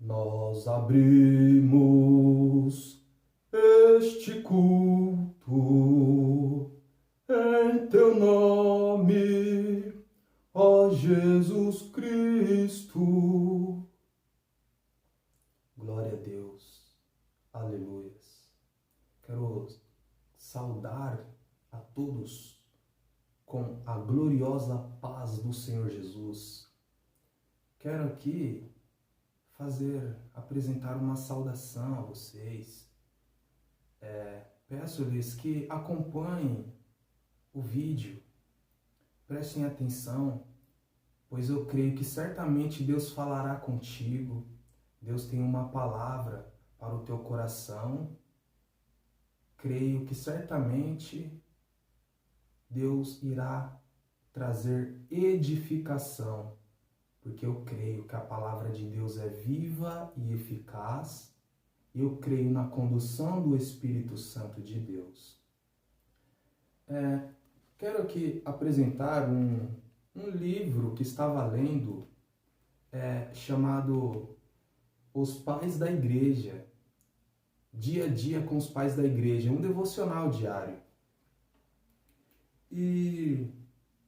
Nós abrimos este culto em teu nome, ó Jesus Cristo. Glória a Deus, aleluias. Quero saudar a todos com a gloriosa paz do Senhor Jesus. Quero aqui apresentar uma saudação a vocês. Peço-lhes que acompanhem o vídeo, prestem atenção, pois eu creio que certamente Deus falará contigo. Deus tem uma palavra para o teu coração. Creio que certamente Deus irá trazer edificação, porque eu creio que a palavra de Deus é viva e eficaz. Eu creio na condução do Espírito Santo de Deus. Quero aqui apresentar um livro que estava lendo, chamado Os Pais da Igreja, Dia a Dia com os Pais da Igreja, um devocional diário. E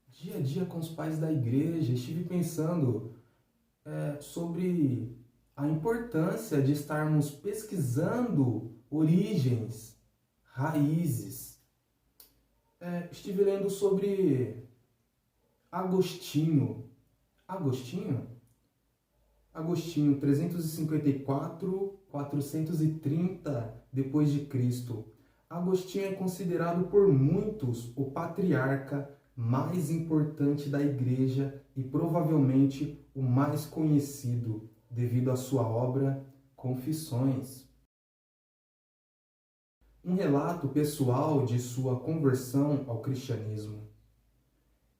dia a dia com os pais da igreja, estive pensando sobre a importância de estarmos pesquisando origens, raízes. Estive lendo sobre Agostinho, 354, 430 depois de Cristo. Agostinho é considerado por muitos o patriarca mais importante da igreja e provavelmente o mais conhecido devido à sua obra Confissões. Um relato pessoal de sua conversão ao cristianismo.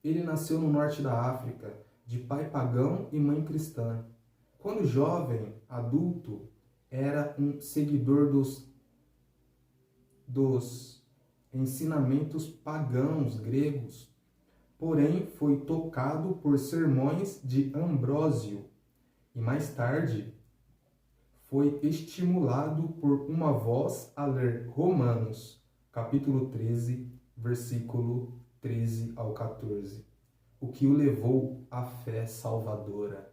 Ele nasceu no norte da África, de pai pagão e mãe cristã. Quando jovem, adulto, era um seguidor dos ensinamentos pagãos gregos, porém foi tocado por sermões de Ambrósio e mais tarde foi estimulado por uma voz a ler Romanos, capítulo 13, versículo 13 ao 14, o que o levou à fé salvadora.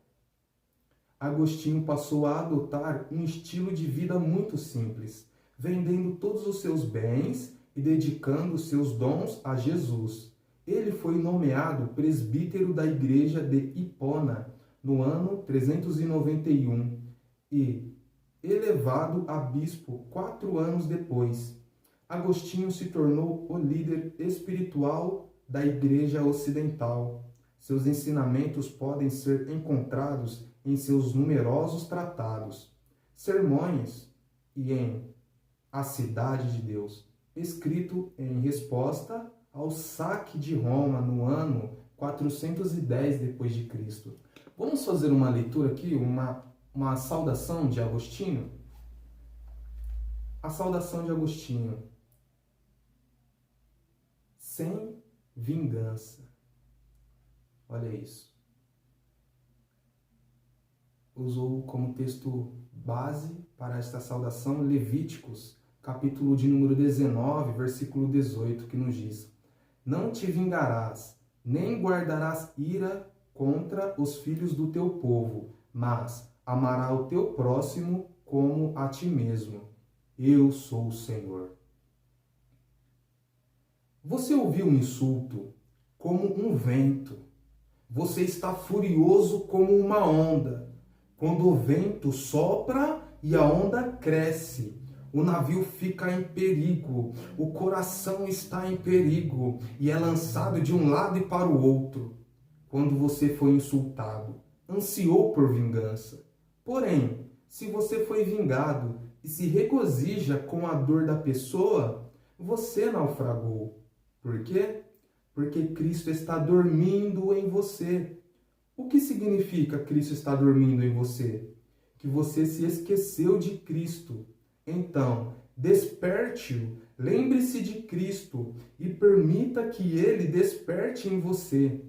Agostinho passou a adotar um estilo de vida muito simples, vendendo todos os seus bens e dedicando seus dons a Jesus. Ele foi nomeado presbítero da igreja de Hipona no ano 391 e elevado a bispo 4 anos depois. Agostinho se tornou o líder espiritual da igreja ocidental. Seus ensinamentos podem ser encontrados em seus numerosos tratados, sermões e em A Cidade de Deus, escrito em resposta ao saque de Roma no ano 410 depois de Cristo. Vamos fazer uma leitura aqui, uma saudação de Agostinho? A saudação de Agostinho. Sem vingança. Olha isso. Usou como texto base para esta saudação Levíticos, capítulo de número 19, versículo 18, que nos diz: Não te vingarás, nem guardarás ira contra os filhos do teu povo, mas amará o teu próximo como a ti mesmo. Eu sou o Senhor. Você ouviu um insulto como um vento. Você está furioso como uma onda. Quando o vento sopra e a onda cresce, o navio fica em perigo, o coração está em perigo e é lançado de um lado e para o outro. Quando você foi insultado, ansiou por vingança. Porém, se você foi vingado e se regozija com a dor da pessoa, você naufragou. Por quê? Porque Cristo está dormindo em você. O que significa Cristo está dormindo em você? Que você se esqueceu de Cristo. Então, desperte-o, lembre-se de Cristo e permita que Ele desperte em você.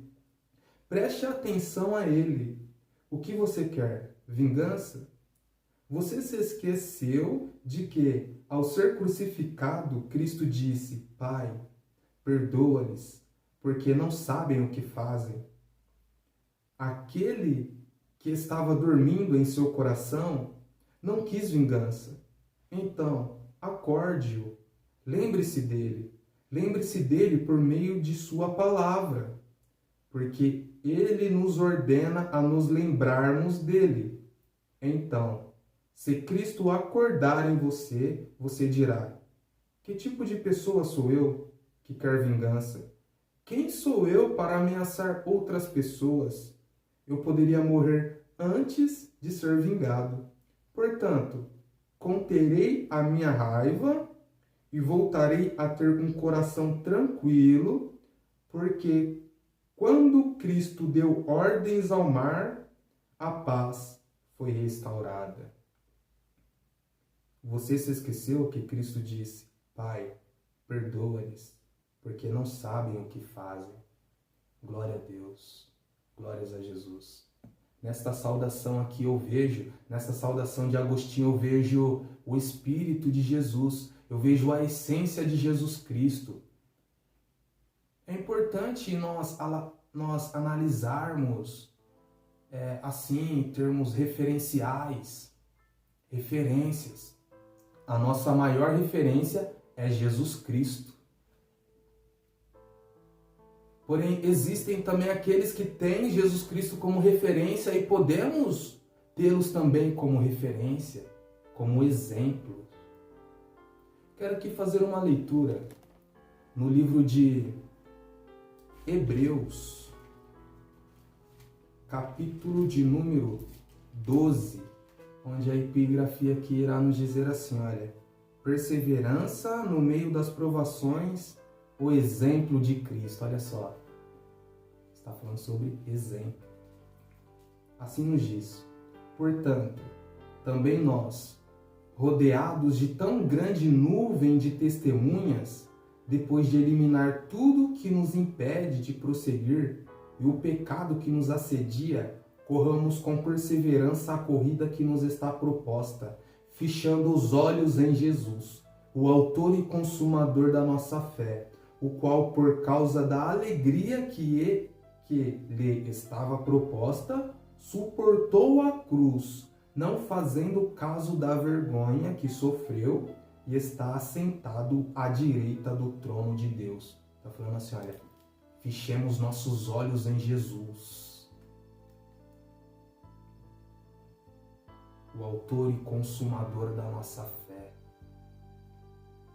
Preste atenção a Ele. O que você quer? Vingança? Você se esqueceu de que, ao ser crucificado, Cristo disse: Pai, perdoa-lhes, porque não sabem o que fazem. Aquele que estava dormindo em seu coração não quis vingança. Então, acorde-o. Lembre-se dele. Lembre-se dele por meio de sua palavra, porque ele nos ordena a nos lembrarmos dele. Então, se Cristo acordar em você, você dirá: que tipo de pessoa sou eu que quer vingança? Quem sou eu para ameaçar outras pessoas? Eu poderia morrer antes de ser vingado. Portanto, conterei a minha raiva e voltarei a ter um coração tranquilo, porque quando Cristo deu ordens ao mar, a paz foi restaurada. Você se esqueceu que Cristo disse: Pai, perdoa-lhes, porque não sabem o que fazem. Glória a Deus, glórias a Jesus. Nesta saudação aqui eu vejo, nesta saudação de Agostinho eu vejo o Espírito de Jesus, eu vejo a essência de Jesus Cristo. É importante nós analisarmos, assim, em termos referenciais, referências. A nossa maior referência é Jesus Cristo. Porém, existem também aqueles que têm Jesus Cristo como referência e podemos tê-los também como referência, como exemplo. Quero aqui fazer uma leitura no livro de Hebreus, capítulo de número 12, onde a epigrafia aqui irá nos dizer assim, olha: perseverança no meio das provações, o exemplo de Cristo. Olha só, está falando sobre exemplo. Assim nos diz: portanto, também nós, rodeados de tão grande nuvem de testemunhas, depois de eliminar tudo que nos impede de prosseguir e o pecado que nos assedia, corramos com perseverança a corrida que nos está proposta, fixando os olhos em Jesus, o autor e consumador da nossa fé, o qual, por causa da alegria que lhe estava proposta, suportou a cruz, não fazendo caso da vergonha que sofreu, e está assentado à direita do trono de Deus. Está falando assim, olha, fixemos nossos olhos em Jesus, o autor e consumador da nossa fé.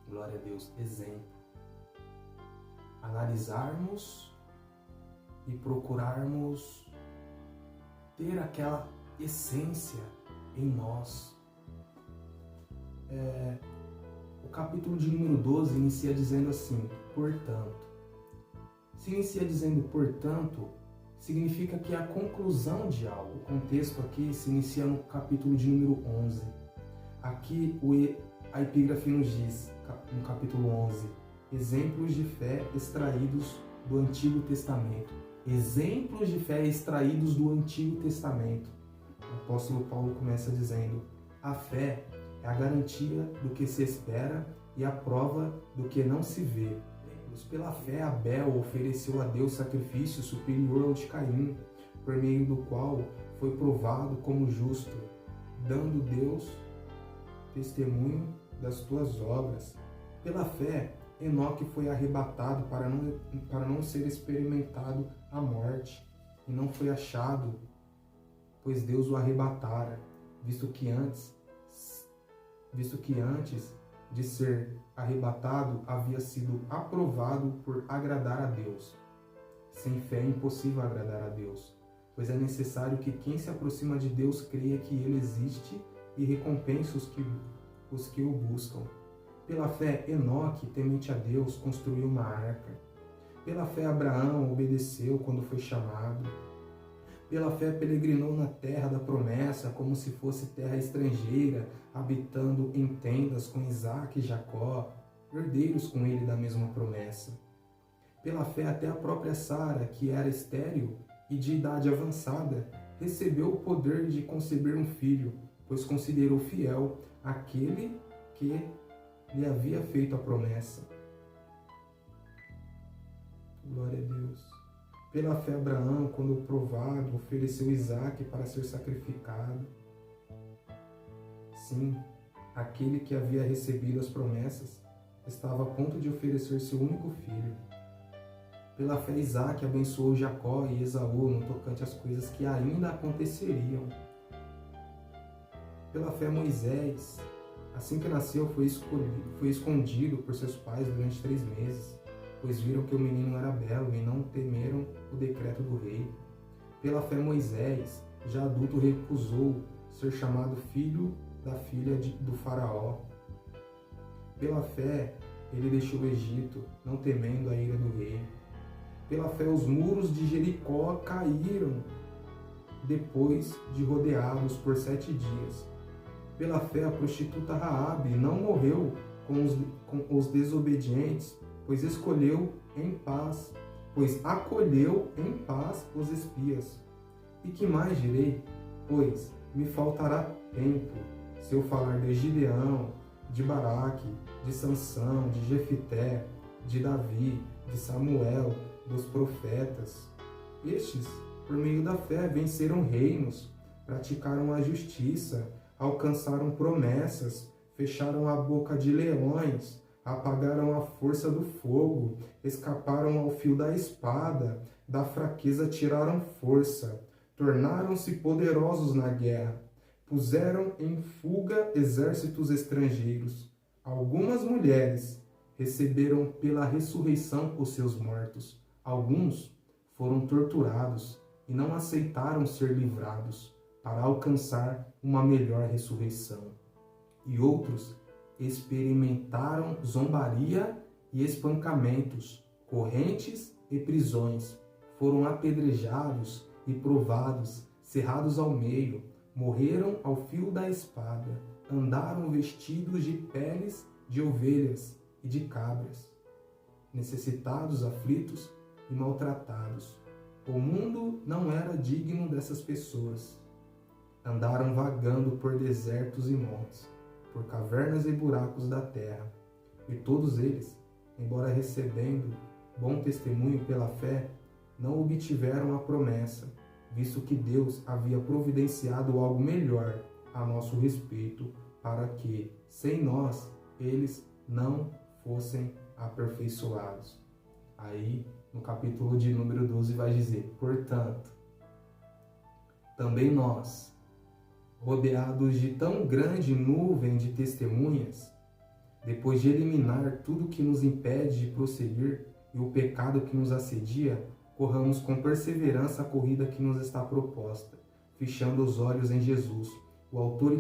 Glória a Deus. Exemplo. Analisarmos e procurarmos ter aquela essência em nós. O capítulo de número 12 inicia dizendo assim: portanto. Se inicia dizendo portanto, significa que é a conclusão de algo. O contexto aqui se inicia no capítulo de número 11. Aqui a epígrafe nos diz, no capítulo 11, exemplos de fé extraídos do Antigo Testamento. Exemplos de fé extraídos do Antigo Testamento. O apóstolo Paulo começa dizendo: a fé é a garantia do que se espera e a prova do que não se vê. Pela fé, Abel ofereceu a Deus sacrifício superior ao de Caim, por meio do qual foi provado como justo, dando Deus testemunho das tuas obras. Pela fé, Enoque foi arrebatado para não ser experimentado a morte, e não foi achado, pois Deus o arrebatara, visto que antes de ser arrebatado havia sido aprovado por agradar a Deus. Sem fé é impossível agradar a Deus, pois é necessário que quem se aproxima de Deus creia que Ele existe e recompensa os que o buscam. Pela fé, Enoque, temente a Deus, construiu uma arca. Pela fé, Abraão obedeceu quando foi chamado. Pela fé, peregrinou na terra da promessa, como se fosse terra estrangeira, habitando em tendas com Isaque e Jacó, herdeiros com ele da mesma promessa. Pela fé, até a própria Sara, que era estéril e de idade avançada, recebeu o poder de conceber um filho, pois considerou fiel aquele que lhe havia feito a promessa. Glória a Deus. Pela fé, Abraão, quando provado, ofereceu Isaque para ser sacrificado. Sim, aquele que havia recebido as promessas estava a ponto de oferecer seu único filho. Pela fé, Isaque abençoou Jacó e Esaú no tocante às coisas que ainda aconteceriam. Pela fé, Moisés, assim que nasceu, foi escondido por seus pais durante 3 meses, pois viram que o menino era belo e não temeram o decreto do rei. Pela fé, Moisés, já adulto, recusou ser chamado filho da filha do faraó. Pela fé, ele deixou o Egito, não temendo a ira do rei. Pela fé, os muros de Jericó caíram depois de rodeados por 7 dias. Pela fé, a prostituta Raabe não morreu com os desobedientes, pois acolheu em paz os espias. E que mais direi? Pois me faltará tempo se eu falar de Gideão, de Baraque, de Sansão, de Jefité, de Davi, de Samuel, dos profetas. Estes, por meio da fé, venceram reinos, praticaram a justiça, alcançaram promessas, fecharam a boca de leões, apagaram a força do fogo, escaparam ao fio da espada, da fraqueza tiraram força, tornaram-se poderosos na guerra, puseram em fuga exércitos estrangeiros. Algumas mulheres receberam pela ressurreição os seus mortos. Alguns foram torturados e não aceitaram ser livrados para alcançar uma melhor ressurreição. E outros experimentaram zombaria e espancamentos, correntes e prisões. Foram apedrejados e provados, cerrados ao meio, morreram ao fio da espada, andaram vestidos de peles de ovelhas e de cabras, necessitados, aflitos e maltratados. O mundo não era digno dessas pessoas. Andaram vagando por desertos e montes, por cavernas e buracos da terra. E todos eles, embora recebendo bom testemunho pela fé, não obtiveram a promessa, visto que Deus havia providenciado algo melhor a nosso respeito, para que, sem nós, eles não fossem aperfeiçoados. Aí, no capítulo de número 12, vai dizer: portanto, também nós, rodeados de tão grande nuvem de testemunhas, depois de eliminar tudo que nos impede de prosseguir e o pecado que nos assedia, corramos com perseverança a corrida que nos está proposta, fixando os olhos em Jesus, o autor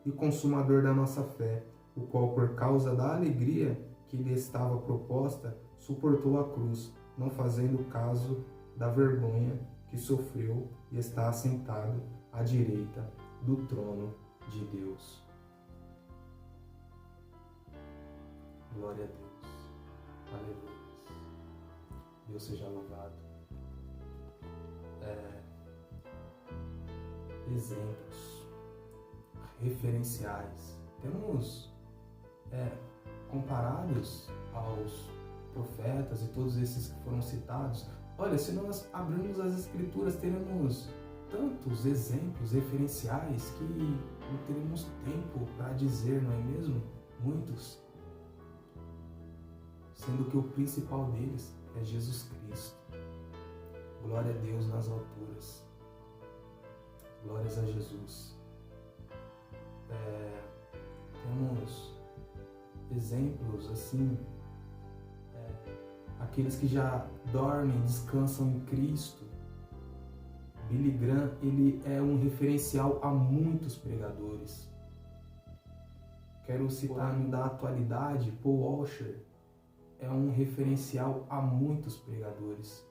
e consumador da nossa fé, o qual, por causa da alegria que lhe estava proposta, suportou a cruz, não fazendo caso da vergonha que sofreu, e está assentado à direita do trono de Deus. Glória a Deus. Aleluia. Deus seja louvado. Exemplos, referenciais. Temos comparados aos profetas e todos esses que foram citados. Olha, se nós abrirmos as Escrituras, teremos tantos exemplos referenciais que não teremos tempo para dizer, não é mesmo? Muitos. Sendo que o principal deles é Jesus Cristo. Glória a Deus nas alturas. Glórias a Jesus. Temos exemplos assim, aqueles que já dormem, descansam em Cristo. Billy Graham, ele é um referencial a muitos pregadores. Quero citar da atualidade, Paul Washer, é um referencial a muitos pregadores.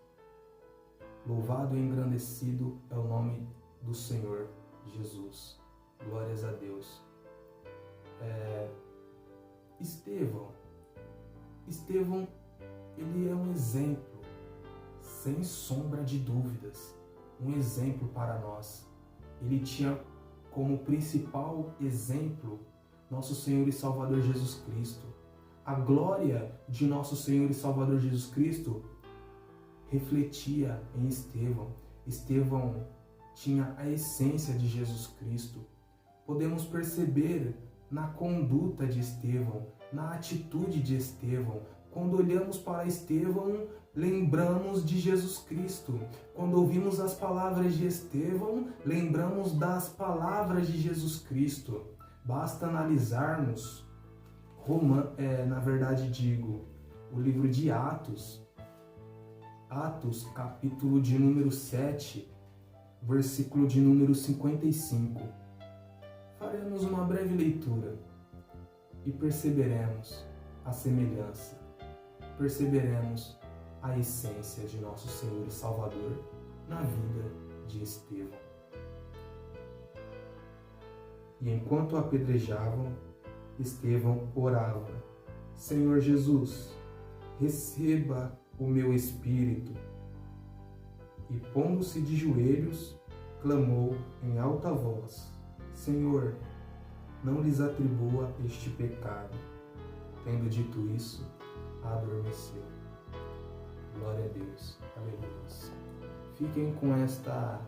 Louvado e engrandecido é o nome do Senhor Jesus. Glórias a Deus. Estevão, ele é um exemplo, sem sombra de dúvidas, um exemplo para nós. Ele tinha como principal exemplo nosso Senhor e Salvador Jesus Cristo. A glória de nosso Senhor e Salvador Jesus Cristo refletia em Estevão. Estevão tinha a essência de Jesus Cristo. Podemos perceber na conduta de Estevão, na atitude de Estevão. Quando olhamos para Estevão, lembramos de Jesus Cristo. Quando ouvimos as palavras de Estevão, lembramos das palavras de Jesus Cristo. Basta analisarmos, o livro de Atos, capítulo de número 7, versículo de número 55. Faremos uma breve leitura e perceberemos a semelhança, perceberemos a essência de nosso Senhor e Salvador na vida de Estevão. E enquanto apedrejavam, Estevão orava: Senhor Jesus, receba o meu espírito. E pondo-se de joelhos, clamou em alta voz: Senhor, não lhes atribua este pecado. Tendo dito isso, adormeceu. Glória a Deus. Aleluia. Fiquem com esta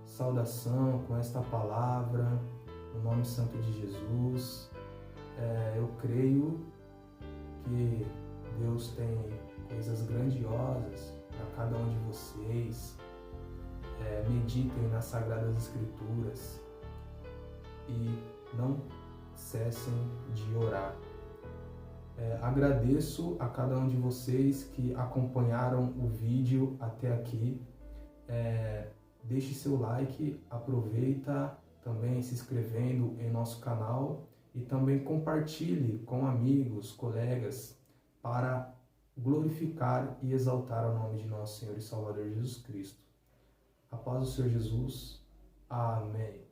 saudação, com esta palavra, no nome santo de Jesus. Eu creio que Deus tem coisas grandiosas para cada um de vocês. Meditem nas Sagradas Escrituras e não cessem de orar. Agradeço a cada um de vocês que acompanharam o vídeo até aqui. Deixe seu like, aproveita também se inscrevendo em nosso canal e também compartilhe com amigos, colegas, para glorificar e exaltar o nome de nosso Senhor e Salvador Jesus Cristo. A paz do Senhor Jesus. Amém.